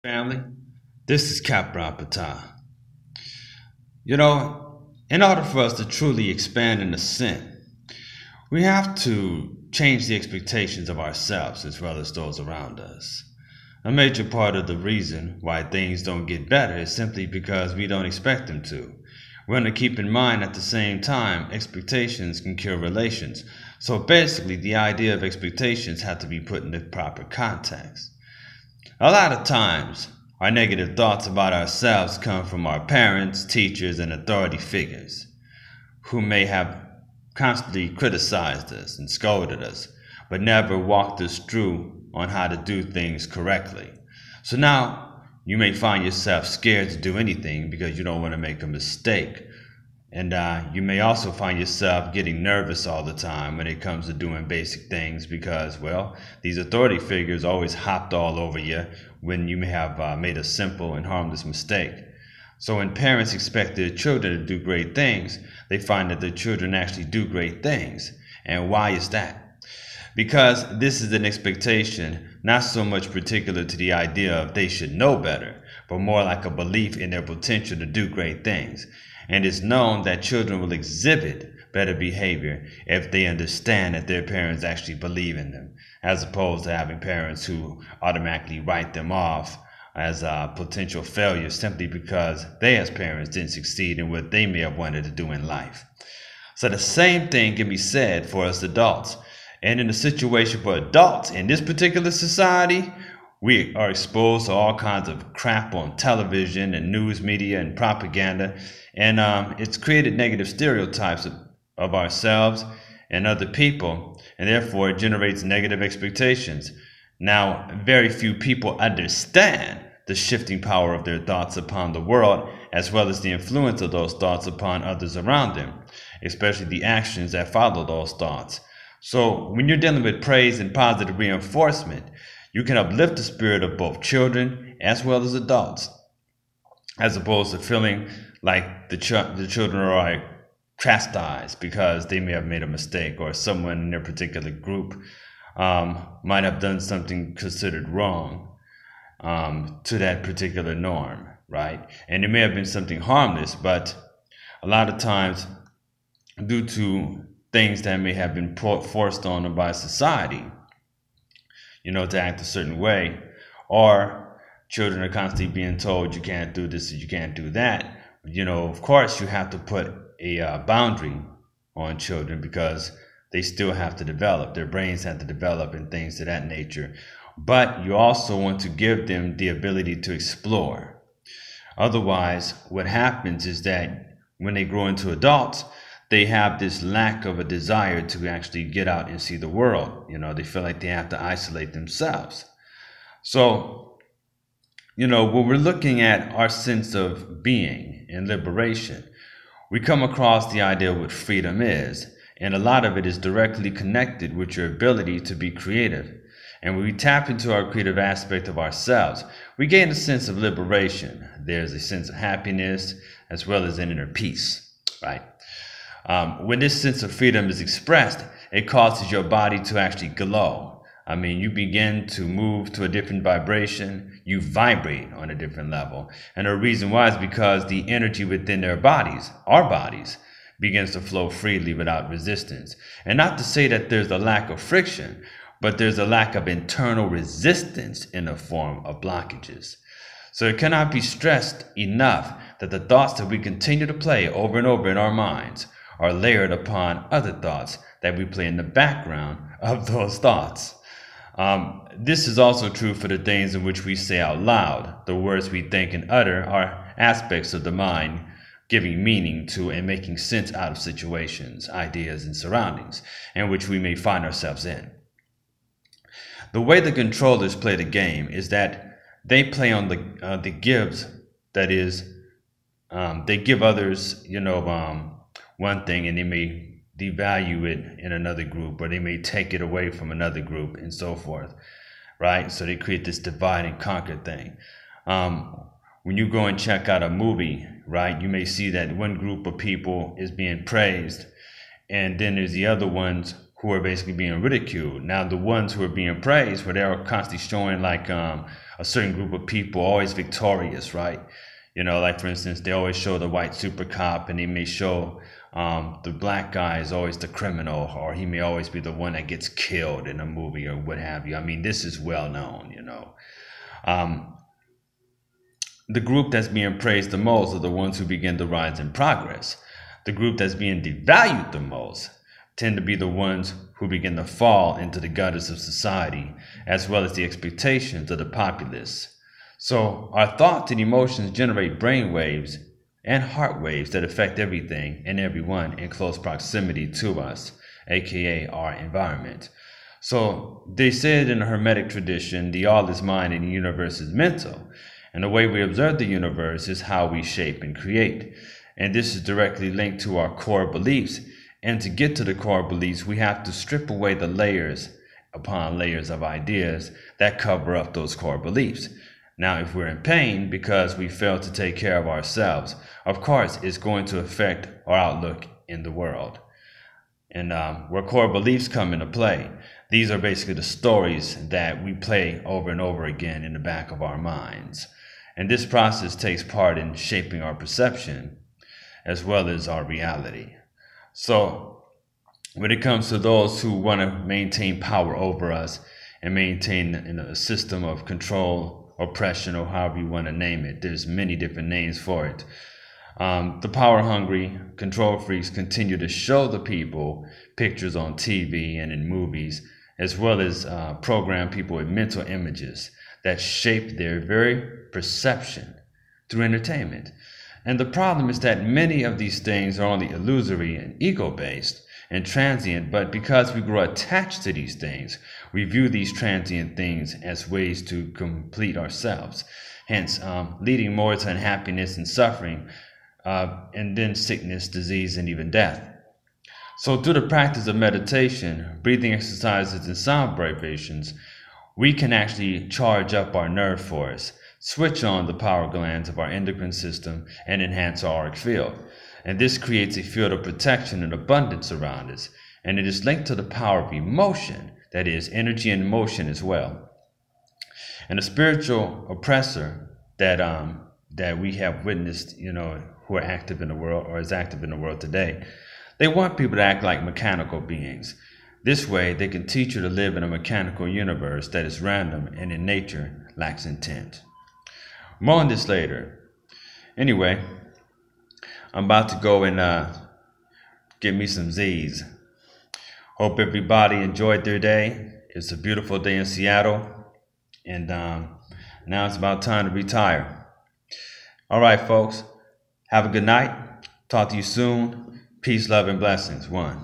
Family, this is Capra Patah. In order for us to truly expand and ascend, we have to change the expectations of ourselves as well as those around us. A major part of the reason why things don't get better is simply because we don't expect them to. We want to keep in mind at the same time, expectations can kill relations. So basically, the idea of expectations have to be put in the proper context. A lot of times, our negative thoughts about ourselves come from our parents, teachers, and authority figures who may have constantly criticized us and scolded us, but never walked us through on how to do things correctly. So now you may find yourself scared to do anything because you don't want to make a mistake. And you may also find yourself getting nervous all the time when it comes to doing basic things because, well, these authority figures always hopped all over you when you may have made a simple and harmless mistake. So when parents expect their children to do great things, they find that their children actually do great things. And why is that? Because this is an expectation not so much particular to the idea of they should know better, but more like a belief in their potential to do great things. And it's known that children will exhibit better behavior if they understand that their parents actually believe in them, as opposed to having parents who automatically write them off as potential failures simply because they as parents didn't succeed in what they may have wanted to do in life. So the same thing can be said for us adults. And in the situation for adults in this particular society, we are exposed to all kinds of crap on television and news media and propaganda. And it's created negative stereotypes of ourselves and other people. And therefore, it generates negative expectations. Now, very few people understand the shifting power of their thoughts upon the world, as well as the influence of those thoughts upon others around them, especially the actions that follow those thoughts. So when you're dealing with praise and positive reinforcement, you can uplift the spirit of both children as well as adults, as opposed to feeling like the children are like chastised because they may have made a mistake or someone in their particular group might have done something considered wrong to that particular norm, right? And it may have been something harmless, but a lot of times due to things that may have been forced on them by society, to act a certain way, or children are constantly being told you can't do this or you can't do that. Of course, you have to put a boundary on children because they still have to develop. Their brains have to develop and things of that nature. But you also want to give them the ability to explore. Otherwise, what happens is that when they grow into adults, they have this lack of a desire to actually get out and see the world. They feel like they have to isolate themselves. So, when we're looking at our sense of being and liberation, we come across the idea of what freedom is. And a lot of it is directly connected with your ability to be creative. And when we tap into our creative aspect of ourselves, we gain a sense of liberation. There's a sense of happiness as well as an inner peace, right? When this sense of freedom is expressed, it causes your body to actually glow. You begin to move to a different vibration. You vibrate on a different level. And the reason why is because the energy within their bodies, our bodies, begins to flow freely without resistance. And not to say that there's a lack of friction, but there's a lack of internal resistance in the form of blockages. So it cannot be stressed enough that the thoughts that we continue to play over and over in our minds are layered upon other thoughts that we play in the background of those thoughts. This is also true for the things in which we say out loud. The words we think and utter are aspects of the mind giving meaning to and making sense out of situations, ideas, and surroundings in which we may find ourselves in. The way the controllers play the game is that they play on the gives, that is, they give others, one thing and they may devalue it in another group, or they may take it away from another group and so forth, right? So they create this divide and conquer thing. When you go and check out a movie, right, you may see that one group of people is being praised, and then there's the other ones who are basically being ridiculed. Now, the ones who are being praised, where they're constantly showing like a certain group of people always victorious, right? You know, like for instance, they always show the white super cop, and they may show the black guy is always the criminal, or he may always be the one that gets killed in a movie or what have you. I mean, this is well known, you know. The group that's being praised the most are the ones who begin to rise in progress. The group that's being devalued the most tend to be the ones who begin to fall into the gutters of society, as well as the expectations of the populace. So our thoughts and emotions generate brain waves and heart waves that affect everything and everyone in close proximity to us, aka our environment. So they said in the Hermetic tradition, the all is mind and the universe is mental. And the way we observe the universe is how we shape and create. And this is directly linked to our core beliefs. And to get to the core beliefs, we have to strip away the layers upon layers of ideas that cover up those core beliefs. Now, if we're in pain because we fail to take care of ourselves, of course, it's going to affect our outlook in the world. And where core beliefs come into play, these are basically the stories that we play over and over again in the back of our minds. And this process takes part in shaping our perception as well as our reality. So when it comes to those who want to maintain power over us and maintain a system of control, oppression, or however you want to name it, there's many different names for it. The power-hungry control freaks continue to show the people pictures on TV and in movies, as well as program people with mental images that shape their very perception through entertainment. And the problem is that many of these things are only illusory and ego-based and transient, but because we grow attached to these things, we view these transient things as ways to complete ourselves, hence leading more to unhappiness and suffering, and then sickness, disease, and even death. So through the practice of meditation, breathing exercises, and sound vibrations, we can actually charge up our nerve force, switch on the power glands of our endocrine system, and enhance our auric field. And this creates a field of protection and abundance around us. And it is linked to the power of emotion, that is, energy and motion as well. And the spiritual oppressor that we have witnessed, you know, who are active in the world or is active in the world today, they want people to act like mechanical beings. This way, they can teach you to live in a mechanical universe that is random and in nature lacks intent. More on this later. Anyway, I'm about to go and get me some Z's. Hope everybody enjoyed their day. It's a beautiful day in Seattle. And now it's about time to retire. All right, folks. Have a good night. Talk to you soon. Peace, love, and blessings. One.